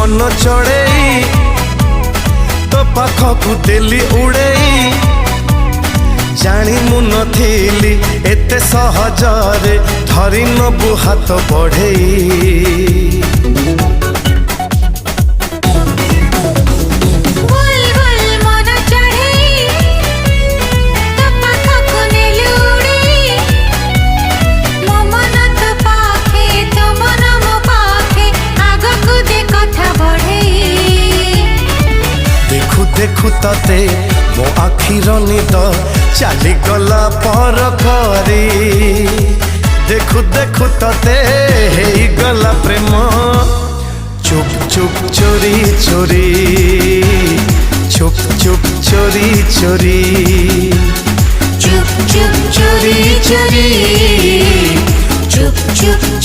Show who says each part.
Speaker 1: मन चढ़ई तो पाखकु देली उड़ई जानी मु नथिली एते सहजरे धरी नबु हाथ बढ़ई। देखु तते मो आखिर निद चली गला पर करी देखु देखु तते हेई गला प्रेम चुप चुप चोरी चोरी चुप चुप चोरी चोरी
Speaker 2: चुप चुप चोरी चोरी चुप चुप